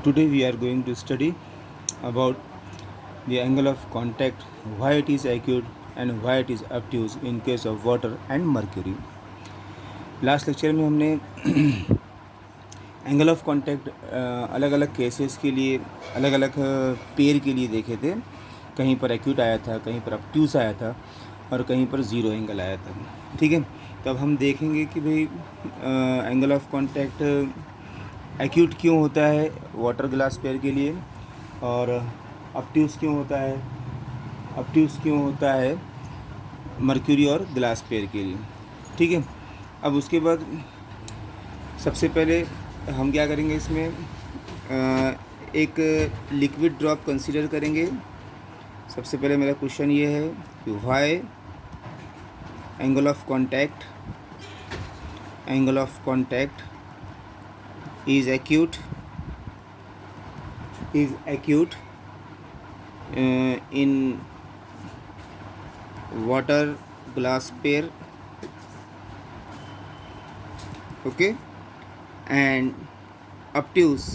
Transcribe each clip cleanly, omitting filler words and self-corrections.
Today we are going to study about the angle of contact, why it is acute and why it is obtuse in case of water and mercury. Last lecture में हमने angle of contact अलग अलग cases के लिए अलग अलग pair के लिए देखे थे। कहीं पर एक्यूट आया था, कहीं पर obtuse आया था और कहीं पर ज़ीरो एंगल आया था। ठीक है, तो अब हम देखेंगे कि भाई एंगल ऑफ कांटेक्ट एक्यूट क्यों होता है वाटर ग्लास पेयर के लिए और obtuse क्यों होता है, obtuse क्यों होता है मर्क्यूरी और ग्लास पेयर के लिए। ठीक है, अब उसके बाद सबसे पहले हम क्या करेंगे, इसमें एक लिक्विड ड्रॉप कंसीडर करेंगे। सबसे पहले मेरा क्वेश्चन ये है कि why angle of contact is acute in water glass pair, okay, and obtuse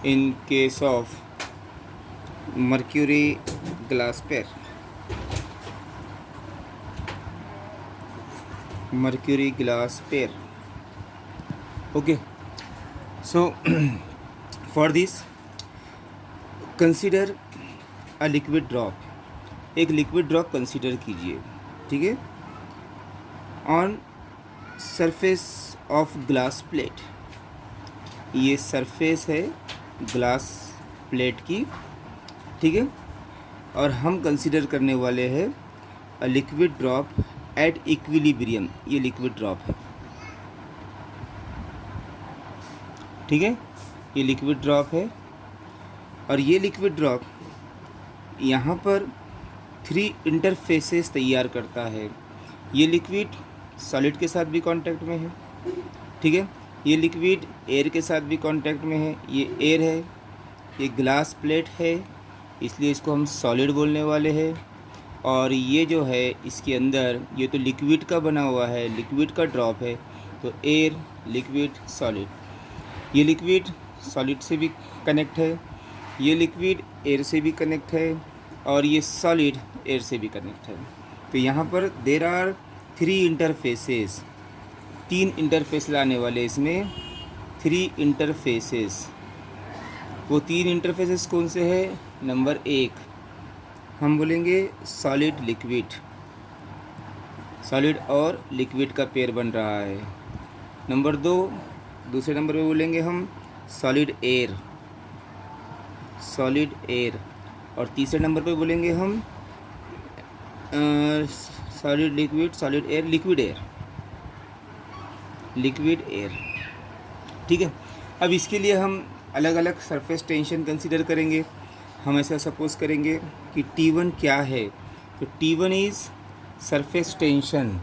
in case of mercury glass pair. Okay, so for this consider a liquid drop. एक liquid drop consider कीजिए, ठीक है, on surface of glass plate. ये surface है glass plate की, ठीक है, और हम कंसीडर करने वाले हैं a liquid drop at equilibrium. ये लिक्विड ड्रॉप है, ठीक है, ये लिक्विड ड्रॉप है और ये लिक्विड ड्रॉप यहाँ पर 3 इंटरफेसेस तैयार करता है। ये लिक्विड सॉलिड के साथ भी कांटेक्ट में है, ठीक है, ये लिक्विड एयर के साथ भी कांटेक्ट में है। ये एयर है, ये ग्लास प्लेट है, इसलिए इसको हम सॉलिड बोलने वाले हैं। और ये जो है इसके अंदर ये तो लिक्विड का बना हुआ है, लिक्विड का ड्रॉप है, तो एयर, लिक्विड, सॉलिड। ये लिक्विड सॉलिड से भी कनेक्ट है, ये लिक्विड एयर से भी कनेक्ट है और ये सॉलिड एयर से भी कनेक्ट है। तो यहाँ पर देर आर 3 इंटरफेसेस, 3 इंटरफेस लाने वाले इसमें 3 इंटरफेसेस। वो 3 इंटरफेसेस कौन से हैं? नंबर 1 हम बोलेंगे सॉलिड लिक्विड, सॉलिड और लिक्विड का पेयर बन रहा है। नंबर 2, दूसरे नंबर पे बोलेंगे हम सॉलिड एयर, और तीसरे नंबर पे बोलेंगे हम solid liquid, solid air, liquid air, ठीक है। अब इसके लिए हम अलग अलग सरफेस टेंशन कंसीडर करेंगे। हम ऐसा सपोज करेंगे कि T1 क्या है, तो T1 is surface tension,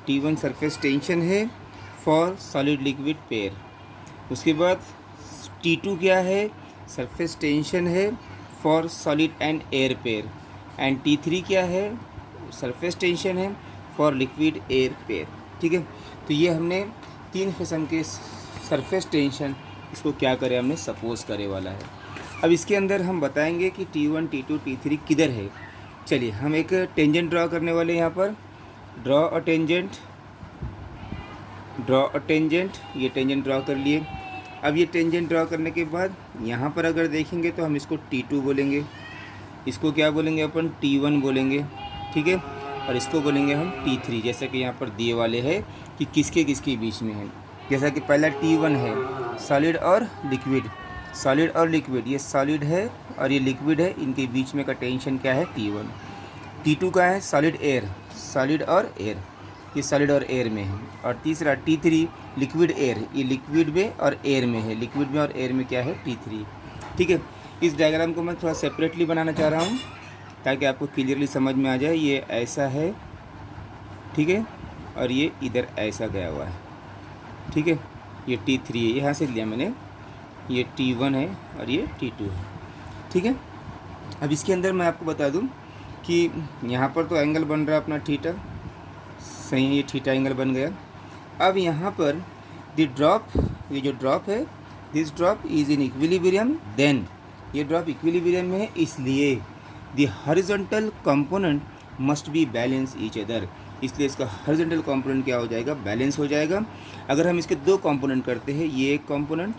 T1 surface tension है फॉर सॉलिड लिक्विड पेयर। उसके बाद T2 क्या है, सरफेस टेंशन है for solid and air pair. And T3 क्या है, सरफेस टेंशन है फॉर लिक्विड एयर पेयर, ठीक है। तो ये हमने 3 किस्म के सरफेस टेंशन, इसको क्या करें, हमने सपोज करे वाला है। अब इसके अंदर हम बताएंगे कि T1, T2, T3 किधर है। चलिए हम एक टेंजेंट ड्रॉ करने वाले हैं। यहाँ पर ड्रॉ अ टेंजेंट, ये टेंजेंट ड्रॉ कर लिए। अब ये टेंजेंट ड्रॉ करने के बाद यहाँ पर अगर देखेंगे तो हम इसको T2 बोलेंगे, इसको क्या बोलेंगे अपन, T1 बोलेंगे, ठीक है, और इसको बोलेंगे हम T3, जैसा कि यहाँ पर दिए वाले हैं कि किसके किसके बीच में है। जैसा कि पहला T1 है सॉलिड और लिक्विड, ये सॉलिड है और ये लिक्विड है, इनके बीच में का टेंशन क्या है, T1। T2 का है सॉलिड और एयर, ये सॉलिड और एयर में है। और तीसरा T3 लिक्विड एयर, ये लिक्विड में और एयर में है, लिक्विड में और एयर में क्या है, T3, ठीक है। इस डायग्राम को मैं थोड़ा सेपरेटली बनाना चाह रहा हूँ ताकि आपको क्लियरली समझ में आ जाए। ये ऐसा है, ठीक है, और ये इधर ऐसा गया हुआ है, ठीक है। ये T3 है, यहाँ से लिया मैंने, ये T1 है और ये T2 है, ठीक है। अब इसके अंदर मैं आपको बता दूं कि यहाँ पर तो एंगल बन रहा है अपना थीटा, सही है, ये थीटा एंगल बन गया। अब यहाँ पर ड्रॉप, ये जो ड्रॉप है, this drop is in equilibrium, then ये ड्रॉप इक्विलिब्रियम में है, इसलिए the horizontal component must be balance each other, इसलिए इसका हॉरिजॉन्टल कंपोनेंट क्या हो जाएगा, बैलेंस हो जाएगा। अगर हम इसके दो कंपोनेंट करते हैं, ये एक कंपोनेंट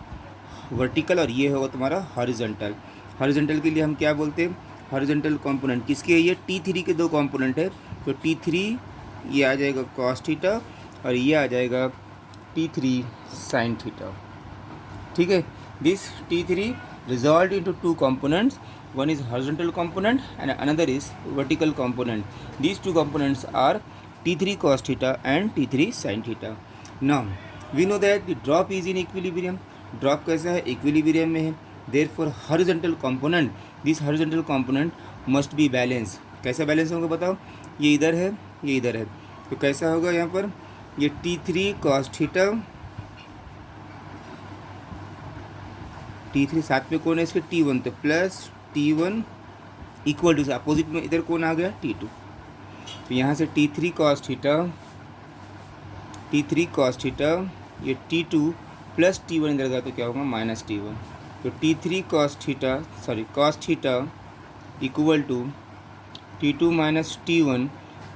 वर्टिकल और ये होगा तुम्हारा हॉरिजॉन्टल। हॉरिजॉन्टल के लिए हम क्या बोलते हैं, हॉरिजॉन्टल कंपोनेंट किसके है, ये T3 के दो कंपोनेंट है, तो T3 ये आ जाएगा कॉस थीटा और ये आ जाएगा T3 साइन थीटा। ठीक है, this T3 resolve into two components, one is horizontal component and another is vertical component. These two components are T3 cos theta and T3 sin theta. Now we know that the drop is in equilibrium. Drop कैसा है, equilibrium में है, therefore horizontal component, this horizontal component must be balance. कैसा balance होगा बताओ, ये इधर है, ये इधर है, तो कैसा होगा यहाँ पर, ये T3 cos theta, T3 साथ में कौन है इसके, T1, तो plus T1 equal to, opposite में इधर कौन आ गया, T2, तो यहाँ से T3 cos theta, T3 cos theta, ये T2 प्लस T1 इधर गया तो क्या होगा, माइनस T1, तो T3 cos theta, sorry cos theta equal to T2 minus T1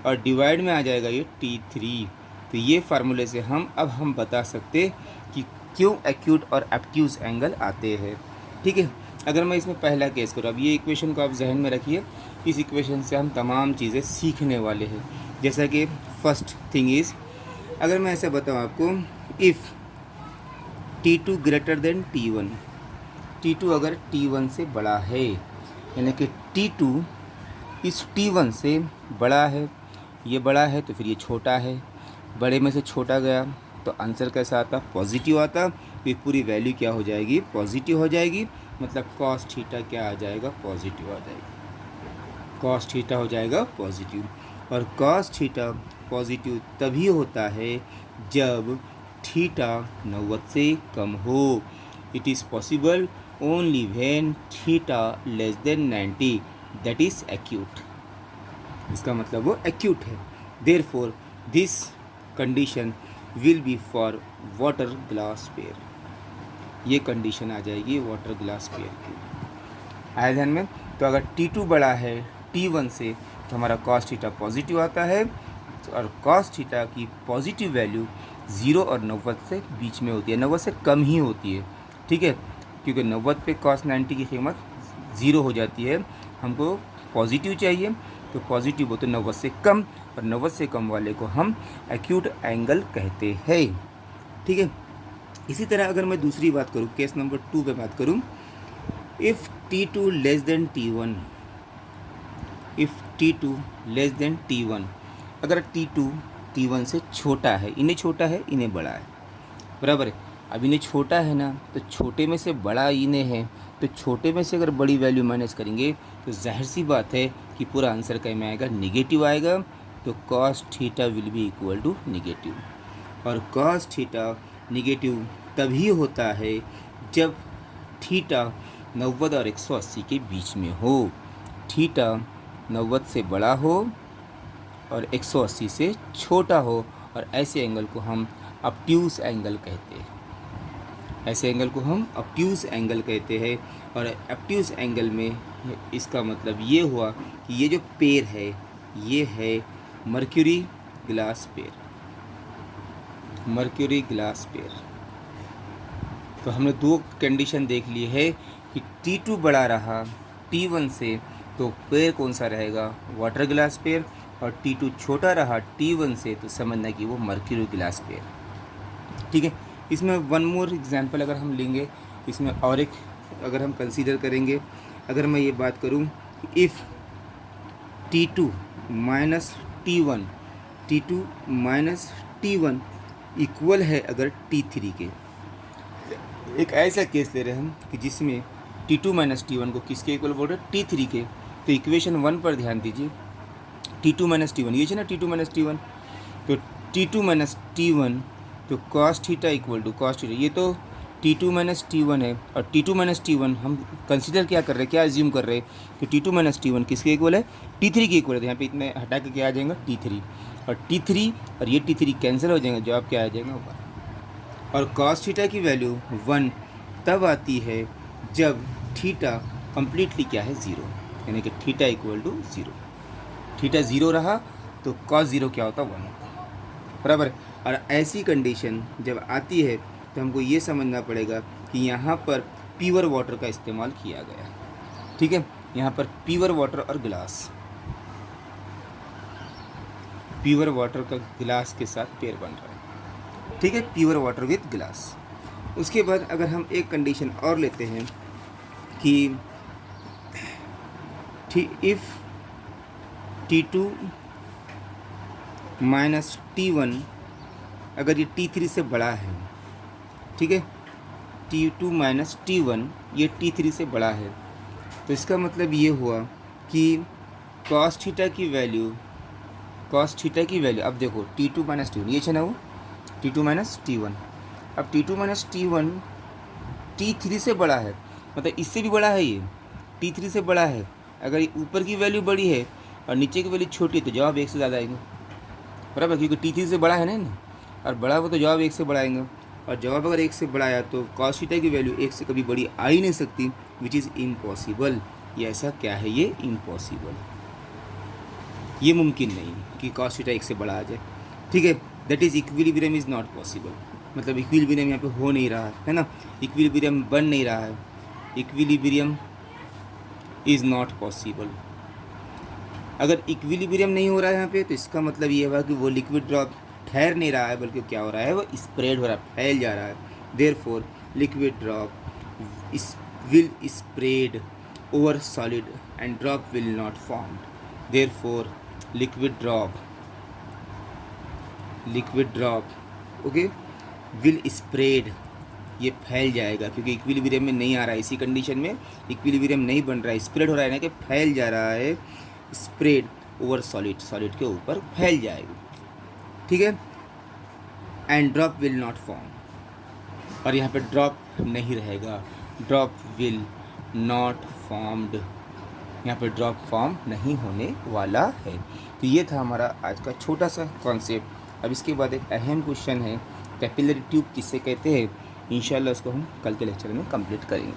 और डिवाइड में आ जाएगा ये T3। तो ये फार्मूले से हम बता सकते कि क्यों एक्यूट और एब्ट्यूज एंगल आते हैं। ठीक है, अगर मैं इसमें पहला केस करूँ, अब ये इक्वेशन को आप जहन में रखिए, इस इक्वेशन से हम तमाम चीज़ें सीखने वाले हैं। जैसा कि फर्स्ट थिंग इज़, अगर मैं ऐसे बताऊँ आपको, if T2 greater than T1, T2 अगर T1 से बड़ा है, यानी कि T2 इस T1 से बड़ा है, ये बड़ा है तो फिर ये छोटा है, बड़े में से छोटा गया तो आंसर कैसा आता, पॉजिटिव आता, तो पूरी वैल्यू क्या हो जाएगी, पॉजिटिव हो जाएगी, मतलब कॉस थीटा क्या आ जाएगा, पॉजिटिव आ जाएगा, कॉस थीटा हो जाएगा पॉजिटिव। और कॉस थीटा पॉजिटिव तभी होता है जब थीटा 90 से कम हो। It is possible only when theta less than 90, that is acute, इसका मतलब वो एक्यूट है। Therefore this condition will be for water glass pair, ये कंडीशन आ जाएगी वाटर ग्लास पेयर की, आया ध्यान में। तो अगर T2 बड़ा है T1 से तो हमारा cos थीटा पॉजिटिव आता है, और cos थीटा की पॉजिटिव वैल्यू 0 और 90 से बीच में होती है, 90 से कम ही होती है। ठीक है, क्योंकि 90 पे cos 90 की कीमत 0 हो जाती है, हमको पॉजिटिव चाहिए, तो पॉजिटिव हो तो 90 से कम, और 90 से कम वाले को हम एक्यूट एंगल कहते हैं। ठीक है, इसी तरह अगर मैं दूसरी बात करूँ, केस नंबर 2 पे बात करूँ, if T2 less than T1, if T2 less than T1, अगर T2 T1 से छोटा है, इन्हें छोटा है, इन्हें बड़ा है, बराबर है। अब इन्हें छोटा है ना, तो छोटे में से बड़ा इन्हें है, तो छोटे में से अगर बड़ी वैल्यू माइनस करेंगे तो जाहिर सी बात है कि पूरा आंसर क्या में आएगा, निगेटिव आएगा, तो cos theta will be equal to negative. और cos थीटा निगेटिव तभी होता है जब थीटा 90 और 180 के बीच में हो, थीटा 90 से बड़ा हो और 180 से छोटा हो, और ऐसे एंगल को हम ऑब्ट्यूज एंगल कहते हैं, ऐसे एंगल को हम ऑब्ट्यूज एंगल कहते हैं। और ऑब्ट्यूज एंगल में इसका मतलब ये हुआ कि ये जो पेयर है, ये है mercury glass pair, mercury glass pair. तो हमने दो कंडीशन देख ली है कि T2 बड़ा रहा T1 से तो पेयर कौन सा रहेगा, वाटर ग्लास पेयर, और T2 छोटा रहा T1 से तो समझना कि वो मर्क्यूरी ग्लास पेयर। ठीक है, इसमें वन मोर एग्जांपल अगर हम लेंगे, इसमें और एक अगर हम कंसीडर करेंगे, अगर मैं ये बात करूं, if T2 minus T1, T2 minus T1 equal है अगर T3 के, एक ऐसा केस ले रहे हैं हम कि जिसमें T2 माइनस T1 को किसके इक्वल बोल रहे हैं, T3 के। तो इक्वेशन 1 पर ध्यान दीजिए, T2 माइनस T1 ये है ना, T2 माइनस T1, तो T2 माइनस T1 तो cos theta equal to cos theta, ये तो T2 माइनस T1 है, और T2 माइनस T1 हम कंसिडर क्या कर रहे हैं, क्या एज्यूम कर रहे हैं कि T2 माइनस T1 किसके इक्वल है, T3 के इक्वल है। तो यहाँ पे इतने हटा के क्या आ जाएगा, T3, और T3 और ये T3 कैंसिल हो जाएंगे, जवाब क्या आ जाएगा, 1। और कॉस थीटा की वैल्यू 1 तब आती है जब थीटा कम्प्लीटली क्या है 0, यानी कि थीटा इक्वल टू 0। थीटा 0 रहा तो कॉस 0 क्या होता 1 होता, बराबर। और ऐसी कंडीशन जब आती है तो हमको ये समझना पड़ेगा कि यहाँ पर प्योर वाटर का इस्तेमाल किया गया, ठीक है। यहाँ पर प्योर वाटर और गिलास, प्योर वाटर का गिलास के साथ पेयर बन रहा है, ठीक है, प्योर वाटर विद गिलास। उसके बाद अगर हम एक कंडीशन और लेते हैं कि इफ़ T2 माइनस T1 अगर ये T3 से बड़ा है, ठीक है, T2 माइनस T1 ये T3 से बड़ा है, तो इसका मतलब ये हुआ कि cos थीटा की वैल्यू अब देखो T2 माइनस T1 ये है ना, वो T2 माइनस T1, अब T2 माइनस T1 T3 से बड़ा है, मतलब इससे भी बड़ा है, ये T3 से बड़ा है। अगर ऊपर की वैल्यू बड़ी है और नीचे की वैल्यू छोटी है तो जवाब 1 से ज़्यादा आएंगे, बराबर, क्योंकि T3 से बड़ा है ना, और बड़ा हो तो जवाब 1 से बड़ा आएंगे, और जवाब अगर 1 से बड़ा आया तो cos थीटा की वैल्यू 1 से कभी बड़ी आ ही नहीं सकती, विच इज़ इम्पॉसिबल। ये ऐसा क्या है, ये इम्पॉसिबल, ये मुमकिन नहीं कि cos थीटा 1 से बड़ा आ जाए, ठीक है। That is equilibrium is not possible, मतलब इक्विलिब्रियम यहाँ पे हो नहीं रहा है ना, इक्विलिब्रियम बन नहीं रहा है, इक्विलिब्रियम इज़ नॉट पॉसिबल। अगर इक्विलिब्रियम नहीं हो रहा है यहाँ पे तो इसका मतलब ये हुआ कि वो लिक्विड ड्रॉप ठहर नहीं रहा है, बल्कि क्या हो रहा है, वो स्प्रेड हो रहा है, फैल जा रहा है। Therefore liquid drop will spread over solid and drop will not form. Therefore liquid drop okay will spread, ये फैल जाएगा, क्योंकि इक्विलिब्रियम में नहीं आ रहा है। इसी कंडीशन में इक्विलिब्रियम नहीं बन रहा है, स्प्रेड हो रहा है ना, कि फैल जा रहा है, स्प्रेड ओवर सॉलिड के ऊपर फैल जाएगा, ठीक है। And drop will not form, और यहाँ पे ड्रॉप नहीं रहेगा, ड्रॉप विल नॉट फॉर्म्ड, यहाँ पे ड्रॉप फॉर्म नहीं होने वाला है। तो ये था हमारा आज का छोटा सा कॉन्सेप्ट। अब इसके बाद एक अहम क्वेश्चन है, कैपिलरी ट्यूब किससे कहते हैं, इंशाल्लाह उसको हम कल के लेक्चर में कंप्लीट करेंगे।